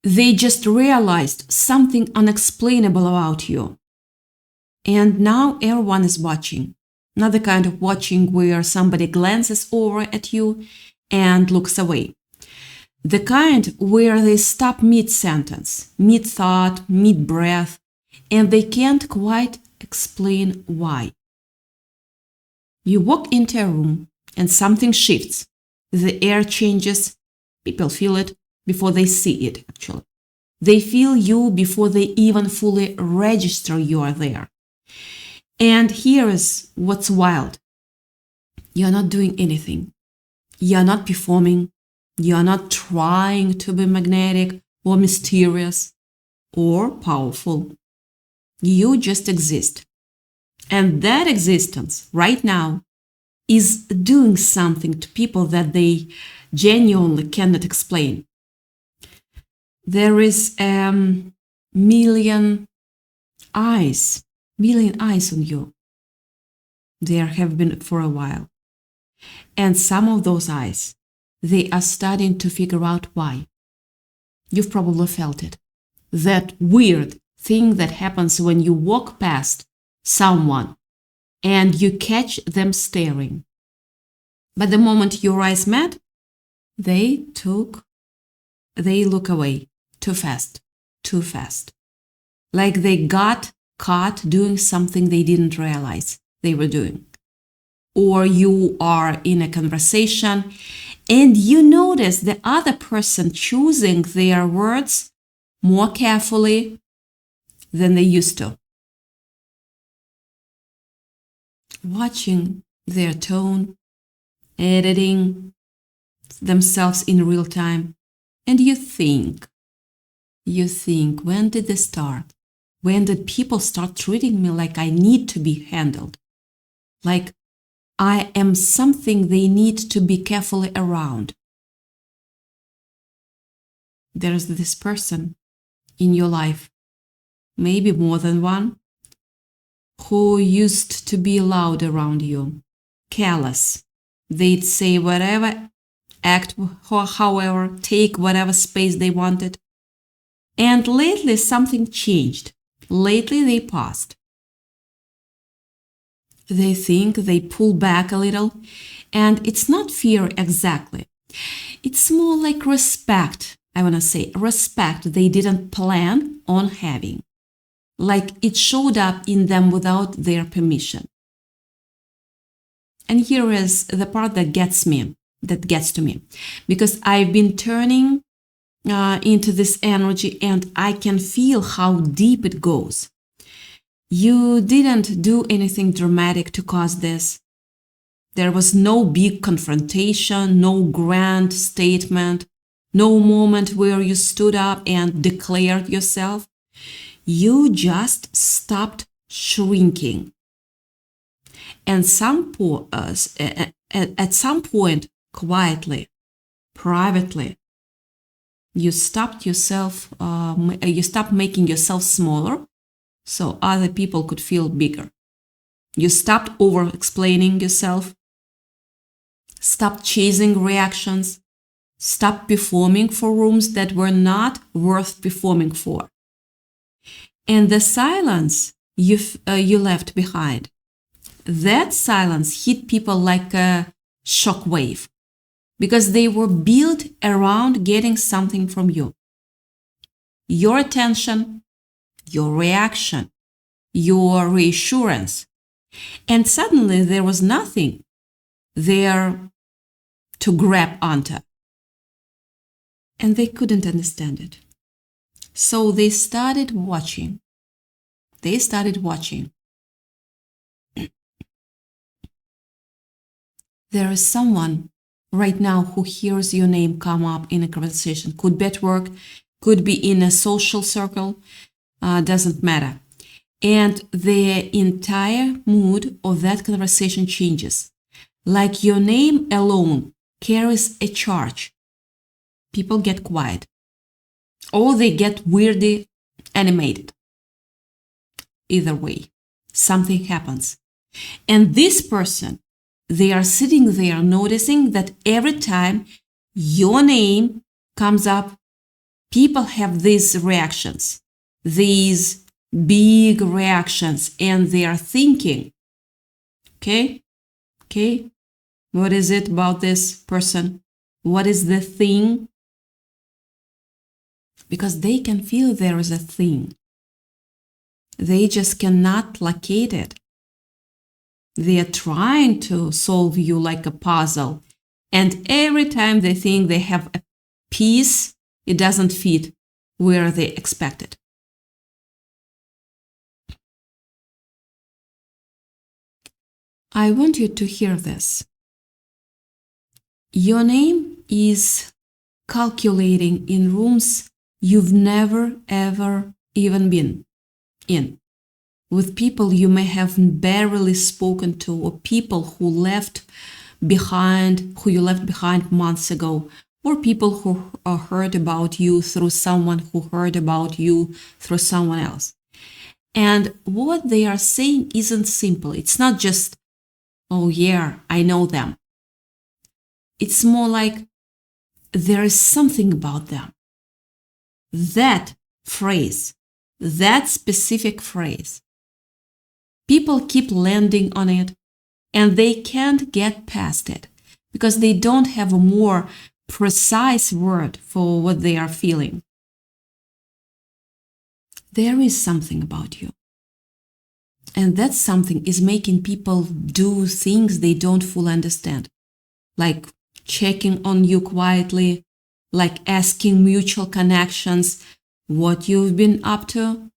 They just realized something unexplainable about you. And now everyone is watching. Not the kind of watching where somebody glances over at you and looks away. The kind where they stop mid-sentence, mid-thought, mid-breath, and they can't quite explain why. You walk into a room and something shifts. The air changes. People feel it before they see it, actually. They feel you before they even fully register you are there. And here is what's wild. You're not doing anything. You're not performing. You're not trying to be magnetic or mysterious or powerful. You just exist. And that existence right now is doing something to people that they genuinely cannot explain. There is million eyes on you. There have been for a while. And some of those eyes, they are starting to figure out why. You've probably felt it. That weird thing that happens when you walk past someone and you catch them staring. But the moment your eyes met, they look away too fast. Like they got caught doing something they didn't realize they were doing. Or you are in a conversation and you notice the other person choosing their words more carefully than they used to. Watching their tone, editing themselves in real time, and you think, when did this start? When did people start treating me like I need to be handled? Like I am something they need to be carefully around. There's this person in your life, maybe more than one, who used to be loud around you, careless. They'd say whatever, act however, take whatever space they wanted. And lately something changed. Lately they paused. They think, they pull back a little, and it's not fear exactly. It's more like respect, I want to say, respect they didn't plan on having. Like it showed up in them without their permission. And here is the part that gets to me, because I've been turning into this energy and I can feel how deep it goes. You didn't do anything dramatic to cause this. There was no big confrontation, no grand statement, no moment where you stood up and declared yourself. You just stopped shrinking. And at some point, quietly, privately, you stopped making yourself smaller so other people could feel bigger. You stopped over-explaining yourself, stopped chasing reactions, stopped performing for rooms that were not worth performing for. And the silence you left behind, that silence hit people like a shockwave because they were built around getting something from you. Your attention, your reaction, your reassurance. And suddenly there was nothing there to grab onto. And they couldn't understand it. So they started watching. There is someone right now who hears your name come up in a conversation. Could be at work, could be in a social circle, doesn't matter. And the entire mood of that conversation changes. Like your name alone carries a charge. People get quiet. Or they get weirdly animated. Either way, something happens. And this person, they are sitting there noticing that every time your name comes up, People have these reactions, these big reactions, and they are thinking, okay, what is it about this person? What is the thing? Because they can feel there is a thing. They just cannot locate it. They are trying to solve you like a puzzle. And every time they think they have a piece, it doesn't fit where they expect it. I want you to hear this. Your name is calculating in rooms you've never ever even been in, with people you may have barely spoken to, or people who you left behind months ago, or people who heard about you through someone who heard about you through someone else. And what they are saying isn't simple. It's not just, oh yeah, I know them. It's more like there is something about them. That phrase, that specific phrase, people keep landing on it and they can't get past it because they don't have a more precise word for what they are feeling. There is something about you. And that something is making people do things they don't fully understand, like checking on you quietly, like asking mutual connections, what you've been up to,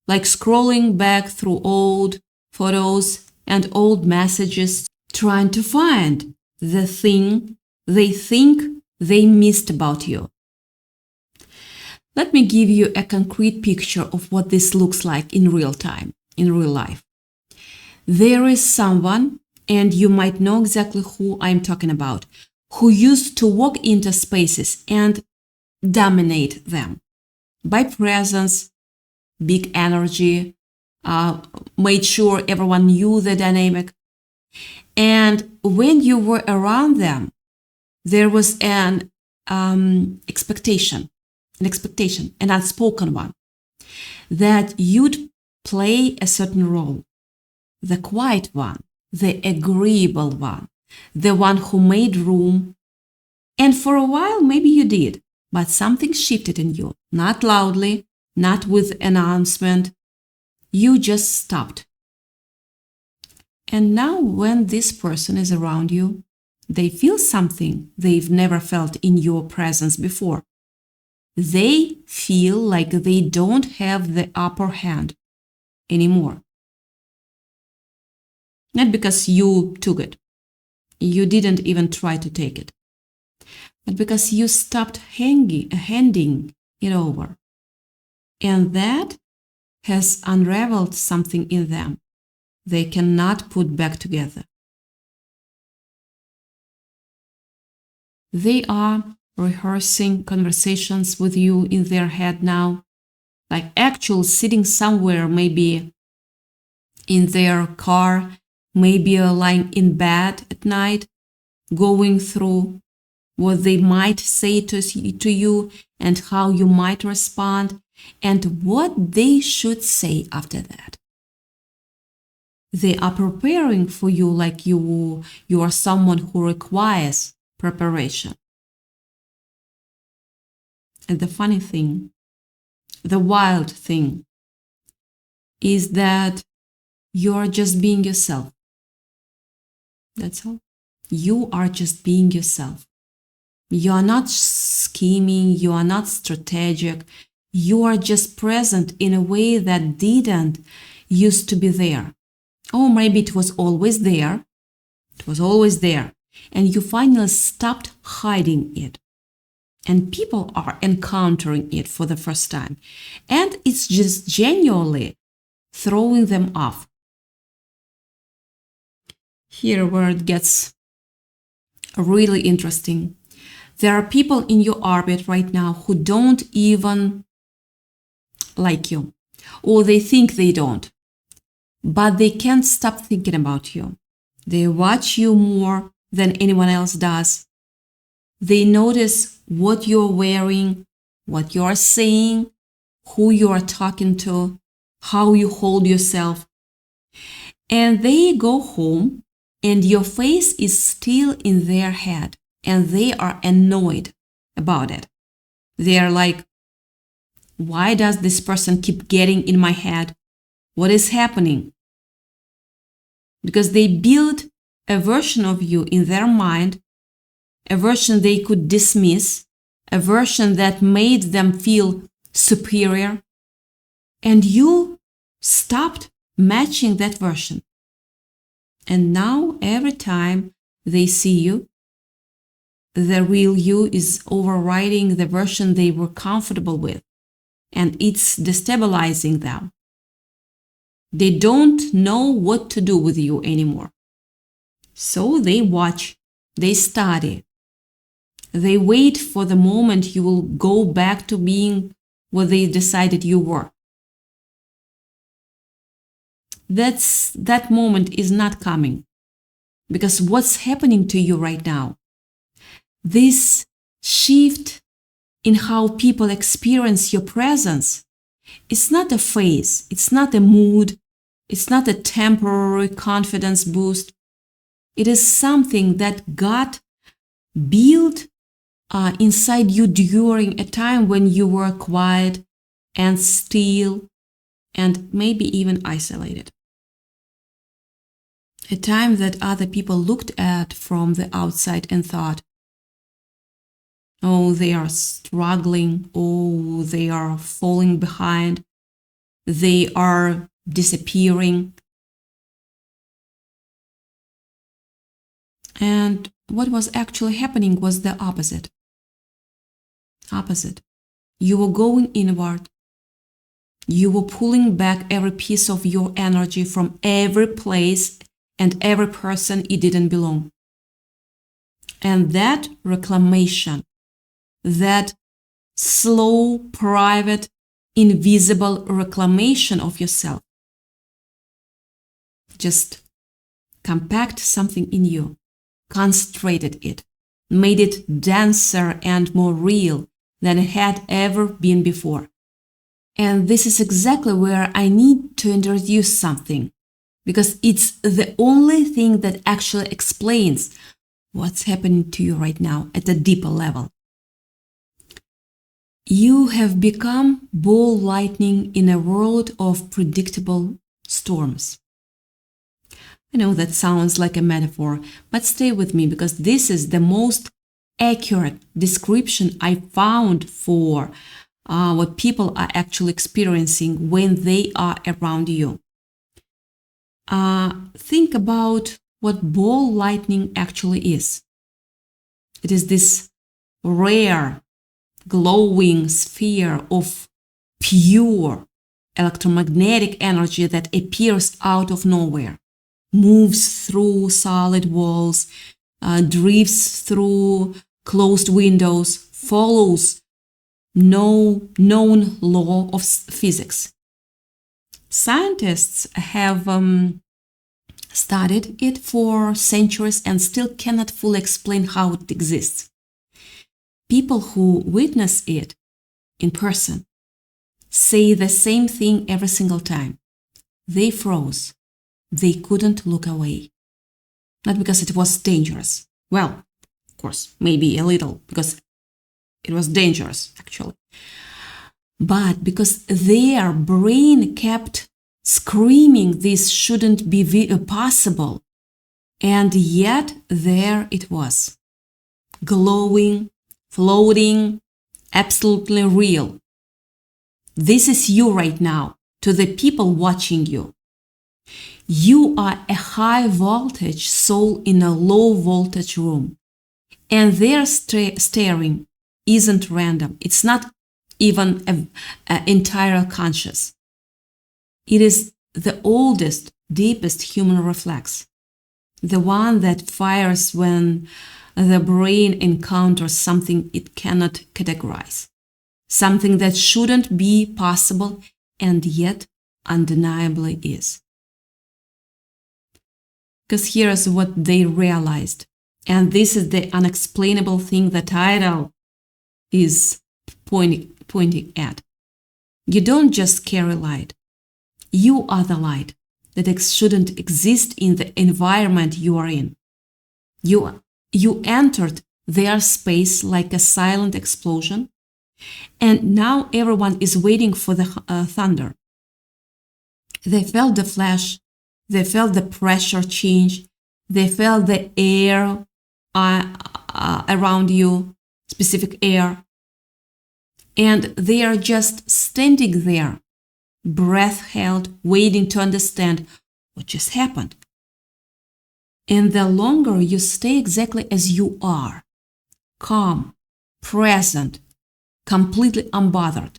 like scrolling back through old photos and old messages, trying to find the thing they think they missed about you. Let me give you a concrete picture of what this looks like in real time, in real life. There is someone, and you might know exactly who I'm talking about, who used to walk into spaces and dominate them by presence, big energy, made sure everyone knew the dynamic. And when you were around them, there was an expectation, an unspoken one, that you'd play a certain role, the quiet one, the agreeable one, the one who made room. And for a while, maybe you did, but something shifted in you, not loudly, not with announcement. You just stopped. And now when this person is around you, they feel something they've never felt in your presence before. They feel like they don't have the upper hand anymore. Not because you took it. You didn't even try to take it. But because you stopped handing it over. And that has unraveled something in them they cannot put back together. They are rehearsing conversations with you in their head now, like actual sitting somewhere, maybe in their car, maybe lying in bed at night, going through what they might say to you and how you might respond and what they should say after that. They are preparing for you like you are someone who requires preparation. And the funny thing, the wild thing, is that you are just being yourself. That's all. You are just being yourself. You are not scheming, you are not strategic. You are just present in a way that didn't used to be there. Or maybe it was always there. It was always there. And you finally stopped hiding it. And people are encountering it for the first time. And it's just genuinely throwing them off. Here where it gets really interesting. There are people in your orbit right now who don't even like you, or they think they don't, but they can't stop thinking about you. They watch you more than anyone else does. They notice what you're wearing, what you are saying, who you are talking to, how you hold yourself. And they go home and your face is still in their head and they are annoyed about it. They are like, why does this person keep getting in my head? What is happening? Because they build a version of you in their mind, a version they could dismiss, a version that made them feel superior, and you stopped matching that version. And now every time they see you, the real you is overriding the version they were comfortable with, and it's destabilizing them. They don't know what to do with you anymore. So they watch, they study, they wait for the moment you will go back to being what they decided you were. That moment is not coming, because what's happening to you right now, this shift in how people experience your presence, it's not a phase, it's not a mood, it's not a temporary confidence boost. It is something that got built inside you during a time when you were quiet and still and maybe even isolated. A time that other people looked at from the outside and thought, oh, they are struggling, oh, they are falling behind, they are disappearing. And what was actually happening was the opposite. You were going inward. You were pulling back every piece of your energy from every place and every person it didn't belong. And that reclamation, that slow, private, invisible reclamation of yourself, just compact something in you, concentrated it, made it denser and more real than it had ever been before. And this is exactly where I need to introduce something, because it's the only thing that actually explains what's happening to you right now at a deeper level. You have become ball lightning in a world of predictable storms. I know that sounds like a metaphor, but stay with me, because this is the most accurate description I found for what people are actually experiencing when they are around you. Think about what ball lightning actually is. It is this rare, glowing sphere of pure electromagnetic energy that appears out of nowhere, moves through solid walls, drifts through closed windows, follows no known law of physics. Scientists have studied it for centuries and still cannot fully explain how it exists. People who witness it in person say the same thing every single time. They froze. They couldn't look away. Not because it was dangerous. Well, of course, maybe a little, because it was dangerous, actually. But because their brain kept screaming this shouldn't be possible. And yet there it was. Glowing, floating, absolutely real. This is you right now, to the people watching you. You are a high voltage soul in a low voltage room. And their staring isn't random. It's not even entirely conscious. It is the oldest, deepest human reflex. The one that fires when the brain encounters something it cannot categorize. Something that shouldn't be possible and yet undeniably is. Because here's what they realized. And this is the unexplainable thing the title is pointing at. You don't just carry light. You are the light that shouldn't exist in the environment you are in. You entered their space like a silent explosion, and now everyone is waiting for the thunder. They felt the flash, they felt the pressure change, they felt the air around you, specific air, and they are just standing there, breath held, waiting to understand what just happened. And the longer you stay exactly as you are, calm, present, completely unbothered,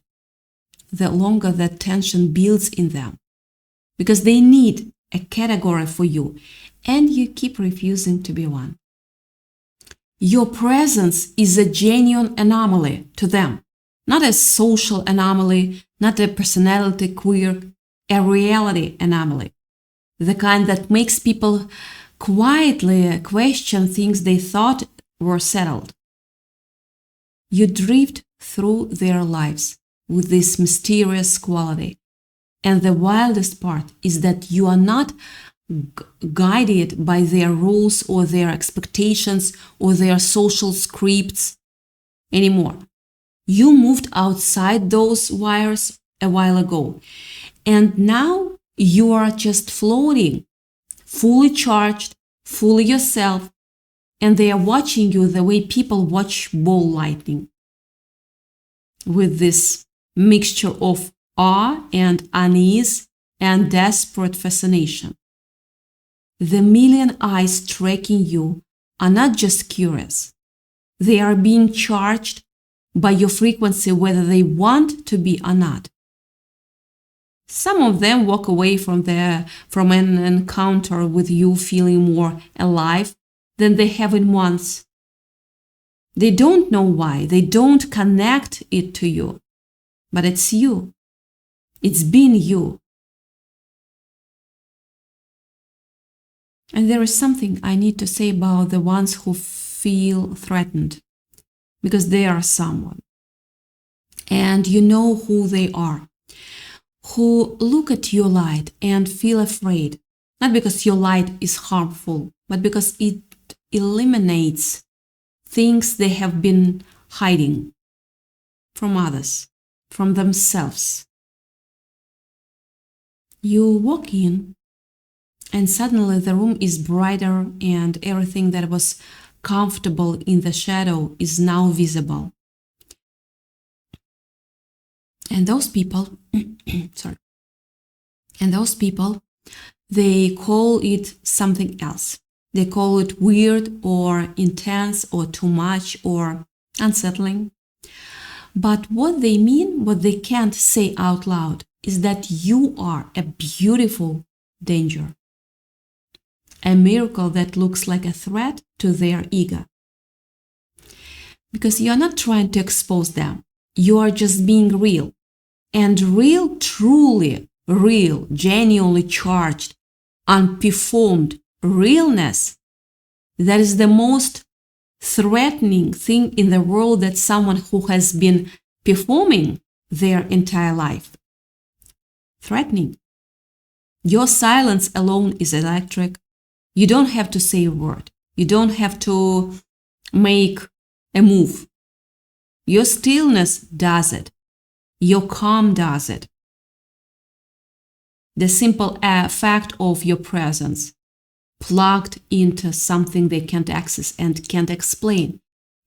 the longer that tension builds in them, because they need a category for you, and you keep refusing to be one. Your presence is a genuine anomaly to them, not a social anomaly, not a personality quirk, a reality anomaly, the kind that makes people quietly question things they thought were settled. You drift through their lives with this mysterious quality. And the wildest part is that you are not guided by their rules or their expectations or their social scripts anymore. You moved outside those wires a while ago, and now you are just floating, fully charged, fully yourself, and they are watching you the way people watch ball lightning, with this mixture of awe and unease and desperate fascination. The million eyes tracking you are not just curious. They are being charged by your frequency whether they want to be or not. Some of them walk away from an encounter with you feeling more alive than they have in months. They don't know why, they don't connect it to you, but it's you. It's been you. And there is something I need to say about the ones who feel threatened, because they are someone. And you know who they are, who look at your light and feel afraid, not because your light is harmful, but because it eliminates things they have been hiding from others, from themselves. You walk in, and suddenly the room is brighter, and everything that was comfortable in the shadow is now visible. And those people, they call it something else. They call it weird or intense or too much or unsettling. But what they mean, what they can't say out loud, is that you are a beautiful danger. A miracle that looks like a threat to their ego. Because you're not trying to expose them. You are just being real. And real, truly real, genuinely charged, unperformed realness, that is the most threatening thing in the world, that someone who has been performing their entire life. Threatening. Your silence alone is electric. You don't have to say a word. You don't have to make a move. Your stillness does it. Your calm does it. The simple fact of your presence, plugged into something they can't access and can't explain,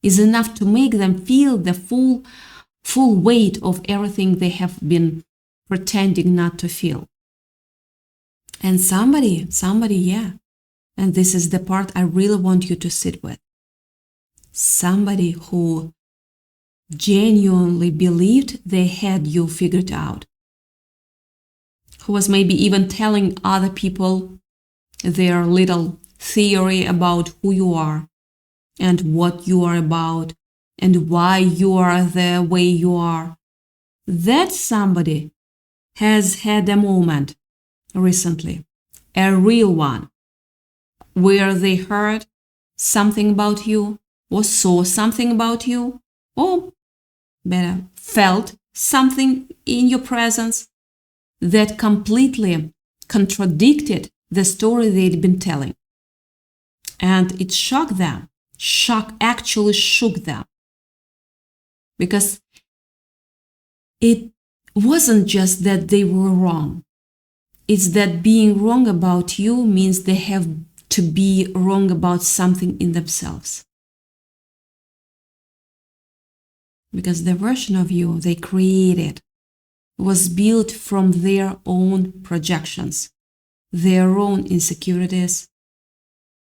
is enough to make them feel the full weight of everything they have been pretending not to feel. And somebody, yeah. And this is the part I really want you to sit with. Somebody who genuinely believed they had you figured out. Who was maybe even telling other people their little theory about who you are and what you are about and why you are the way you are. That somebody has had a moment recently, a real one, where they heard something about you or saw something about you or better, felt something in your presence that completely contradicted the story they'd been telling. And it shocked them. Actually shook them. Because it wasn't just that they were wrong. It's that being wrong about you means they have to be wrong about something in themselves. Because the version of you they created was built from their own projections, their own insecurities,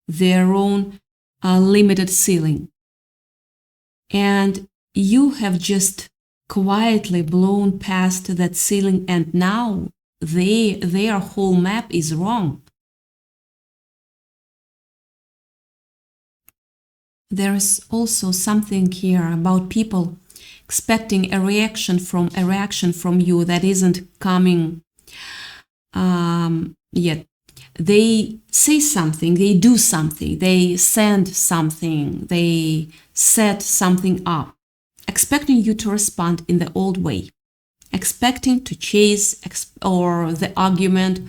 their own limited ceiling. And you have just quietly blown past that ceiling, and now their whole map is wrong. There is also something here about people expecting a reaction from you that isn't coming yet. They say something, they do something, they send something, they set something up, expecting you to respond in the old way, expecting to chase or the argument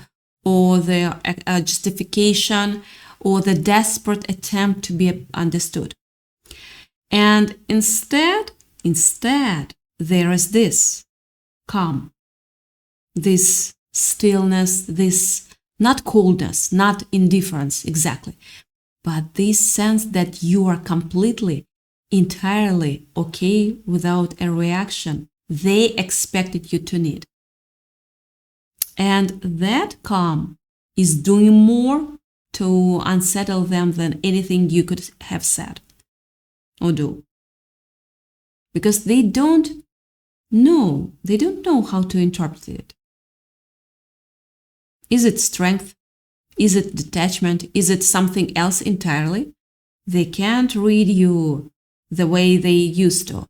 or the justification or the desperate attempt to be understood. And instead, there is this calm, this stillness, this not coldness, not indifference exactly, but this sense that you are completely, entirely okay without a reaction they expected you to need. And that calm is doing more to unsettle them than anything you could have said or do. Because they don't know how to interpret it. Is it strength? Is it detachment? Is it something else entirely? They can't read you the way they used to.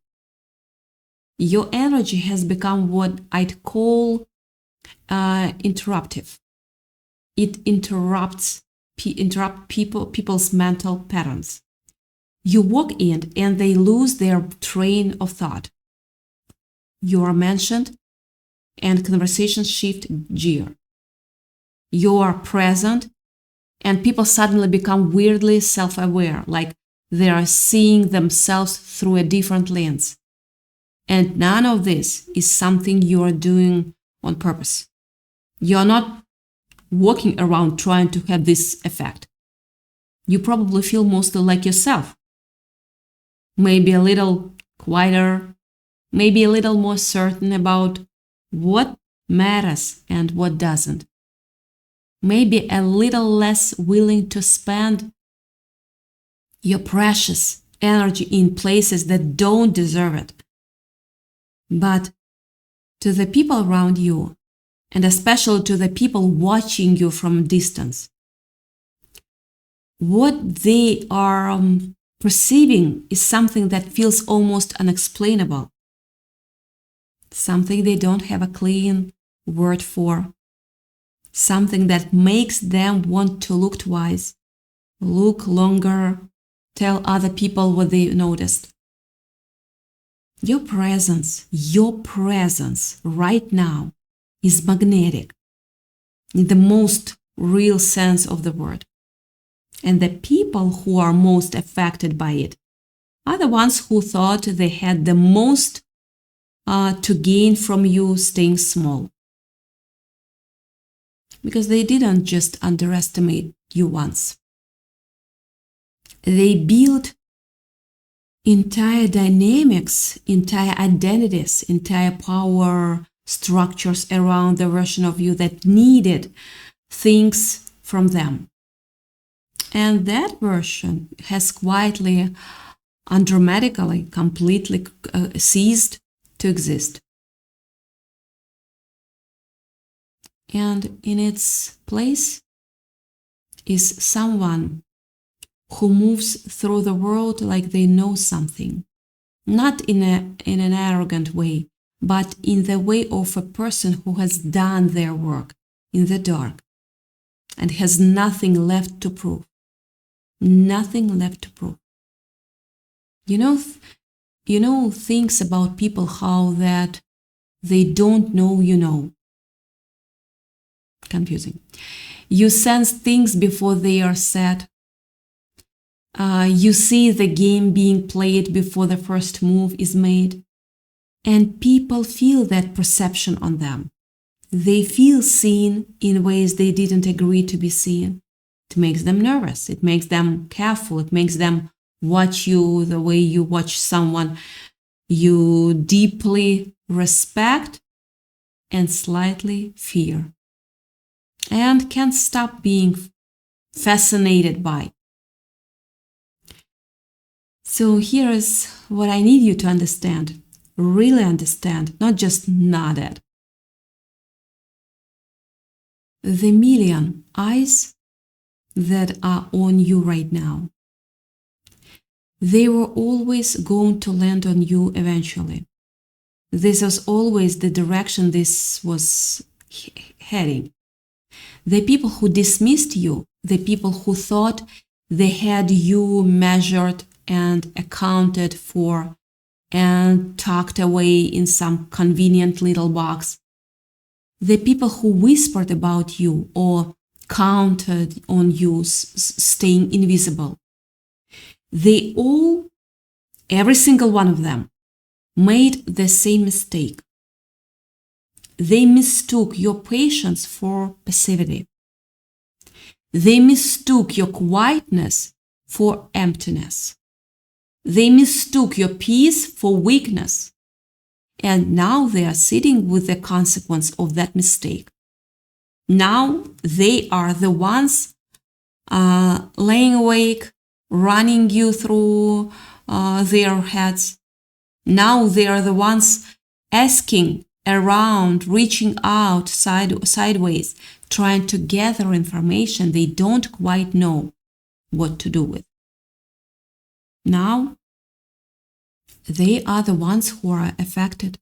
Your energy has become what I'd call interruptive. It interrupts people's mental patterns. You walk in and they lose their train of thought. You are mentioned and conversations shift gear. You are present and people suddenly become weirdly self-aware, like they are seeing themselves through a different lens. And none of this is something you are doing on purpose. You are not walking around trying to have this effect. You probably feel mostly like yourself. Maybe a little quieter, maybe a little more certain about what matters and what doesn't. Maybe a little less willing to spend your precious energy in places that don't deserve it. But to the people around you, and especially to the people watching you from a distance, what they are perceiving is something that feels almost unexplainable. Something they don't have a clean word for. Something that makes them want to look twice, look longer, tell other people what they noticed. Your presence right now is magnetic in the most real sense of the word. And the people who are most affected by it are the ones who thought they had the most to gain from you staying small. Because they didn't just underestimate you once. They built entire dynamics, entire identities, entire power structures around the version of you that needed things from them. And that version has quietly, undramatically, completely ceased to exist. And in its place is someone who moves through the world like they know something, not in an arrogant way, but in the way of a person who has done their work in the dark and has nothing left to prove. Nothing left to prove. You know, things about people how that they don't know you know. Confusing. You sense things before they are said. You see the game being played before the first move is made. And people feel that perception on them. They feel seen in ways they didn't agree to be seen. It makes them nervous. It makes them careful. It makes them watch you the way you watch someone you deeply respect and slightly fear, and can't stop being fascinated by. So here is what I need you to understand, really understand, not just nod at. The million eyes that are on you right now, they were always going to land on you eventually. This was always the direction this was heading. The people who dismissed you, the people who thought they had you measured and accounted for and tucked away in some convenient little box, the people who whispered about you or counted on you staying invisible, they all, every single one of them, made the same mistake. They mistook your patience for passivity. They mistook your quietness for emptiness. They mistook your peace for weakness. And now they are sitting with the consequence of that mistake. Now they are the ones laying awake, running you through their heads. Now they are the ones asking around, reaching out sideways, trying to gather information they don't quite know what to do with. Now they are the ones who are affected.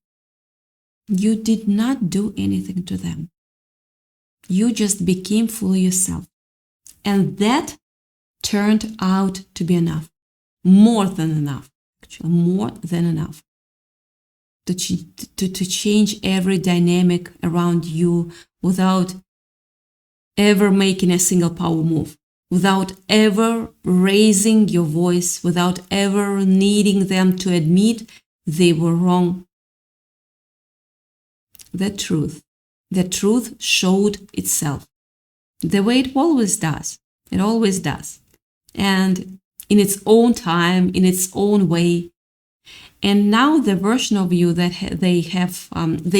You did not do anything to them. You just became fully yourself. And that turned out to be enough. More than enough. Actually, more than enough. To change every dynamic around you without ever making a single power move. Without ever raising your voice, without ever needing them to admit they were wrong. The truth showed itself the way it always does. It always does. And in its own time, in its own way. And now the version of you that they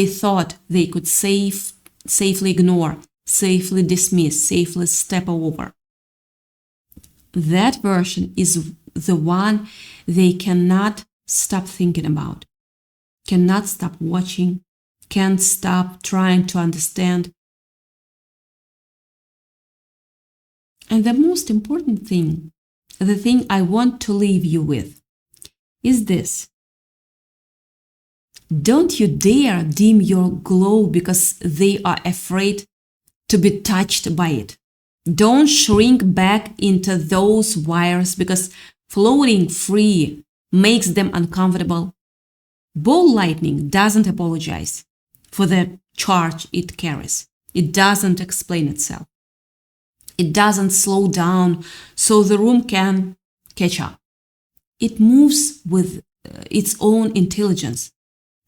thought they could safely ignore, safely dismiss, safely step over. That version is the one they cannot stop thinking about, cannot stop watching, can't stop trying to understand. And the most important thing, the thing I want to leave you with, is this. Don't you dare dim your glow because they are afraid to be touched by it. Don't shrink back into those wires because floating free makes them uncomfortable. Ball lightning doesn't apologize for the charge it carries. It doesn't explain itself. It doesn't slow down so the room can catch up. It moves with its own intelligence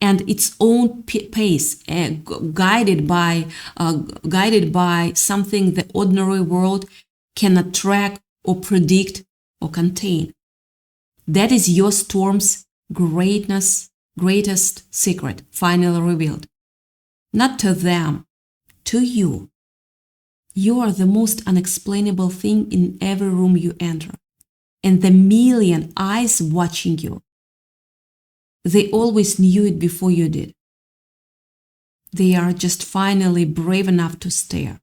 and its own pace, guided by something the ordinary world cannot track or predict or contain. That is your storm's greatest secret, finally revealed. Not to them, to you. You are the most unexplainable thing in every room you enter, and the million eyes watching you. They always knew it before you did. They are just finally brave enough to stare.